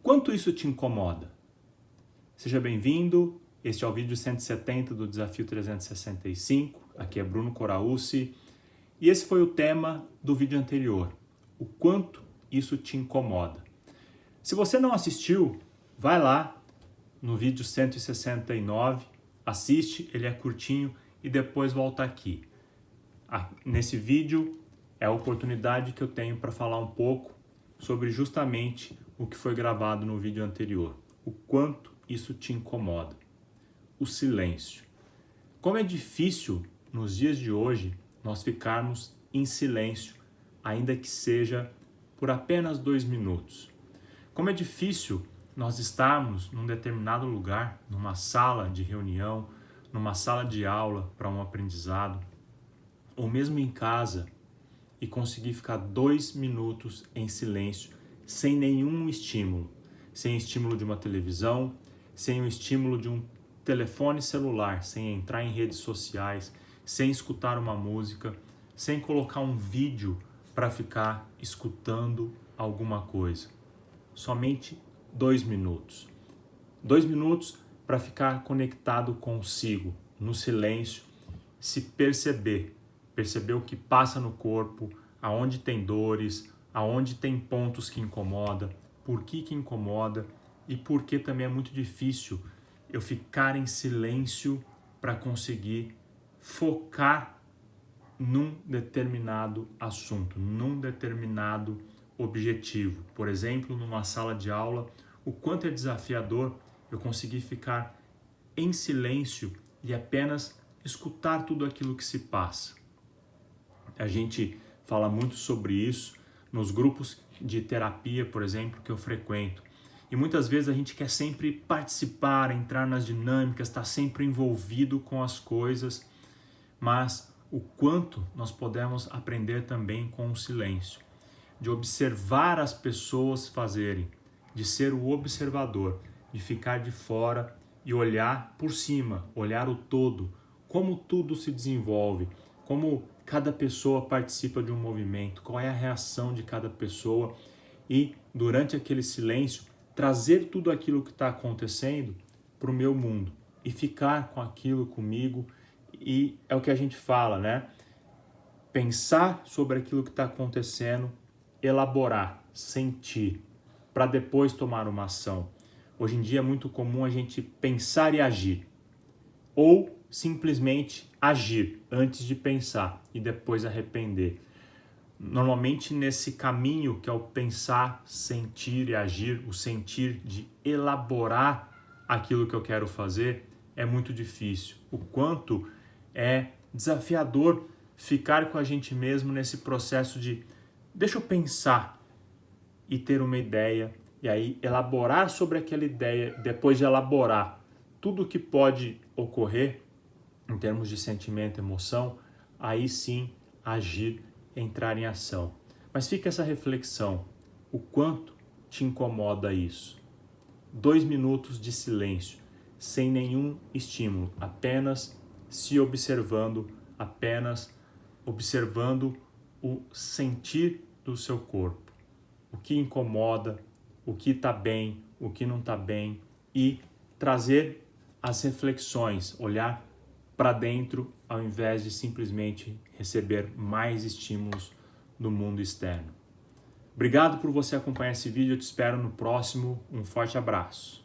quanto isso te incomoda? Seja bem-vindo, este é o vídeo 170 do Desafio 365, aqui é Bruno Coraúci, e esse foi o tema do vídeo anterior, o quanto isso te incomoda. Se você não assistiu, vai lá no vídeo 169, assiste, ele é curtinho, e depois volta aqui. Nesse vídeo é a oportunidade que eu tenho para falar um pouco sobre justamente o que foi gravado no vídeo anterior, o quanto isso te incomoda. O silêncio. Como é difícil nos dias de hoje nós ficarmos em silêncio, ainda que seja por apenas 2 minutos. Como é difícil nós estarmos num determinado lugar, numa sala de reunião, numa sala de aula para um aprendizado, ou mesmo em casa, e conseguir ficar 2 minutos em silêncio, sem nenhum estímulo. Sem estímulo de uma televisão, sem o estímulo de um telefone celular, sem entrar em redes sociais, sem escutar uma música, sem colocar um vídeo para ficar escutando alguma coisa. Somente 2 minutos. 2 minutos para ficar conectado consigo, no silêncio, se perceber o que passa no corpo, aonde tem dores, aonde tem pontos que incomoda, por que incomoda e por que também é muito difícil eu ficar em silêncio para conseguir focar num determinado assunto, num determinado objetivo. Por exemplo, numa sala de aula, o quanto é desafiador eu conseguir ficar em silêncio e apenas escutar tudo aquilo que se passa. A gente fala muito sobre isso nos grupos de terapia, por exemplo, que eu frequento. E muitas vezes a gente quer sempre participar, entrar nas dinâmicas, estar sempre envolvido com as coisas, mas o quanto nós podemos aprender também com o silêncio, de observar as pessoas fazerem, de ser o observador, de ficar de fora e olhar por cima, olhar o todo, como tudo se desenvolve, como cada pessoa participa de um movimento, qual é a reação de cada pessoa e, durante aquele silêncio, trazer tudo aquilo que está acontecendo para o meu mundo e ficar com aquilo comigo. E é o que a gente fala, né? Pensar sobre aquilo que está acontecendo, elaborar, sentir, para depois tomar uma ação. Hoje em dia é muito comum a gente pensar e agir, ou simplesmente agir antes de pensar e depois arrepender. Normalmente nesse caminho que é o pensar, sentir e agir, o sentir de elaborar aquilo que eu quero fazer, é muito difícil. O quanto é desafiador ficar com a gente mesmo nesse processo de deixa eu pensar e ter uma ideia e aí elaborar sobre aquela ideia, depois de elaborar tudo o que pode ocorrer em termos de sentimento, emoção, aí sim agir, entrar em ação. Mas fica essa reflexão, o quanto te incomoda isso? 2 minutos de silêncio, sem nenhum estímulo, apenas se observando, apenas observando o sentir do seu corpo. O que incomoda, o que está bem, o que não está bem e trazer as reflexões, olhar para dentro ao invés de simplesmente receber mais estímulos do mundo externo. Obrigado por você acompanhar esse vídeo, eu te espero no próximo, um forte abraço.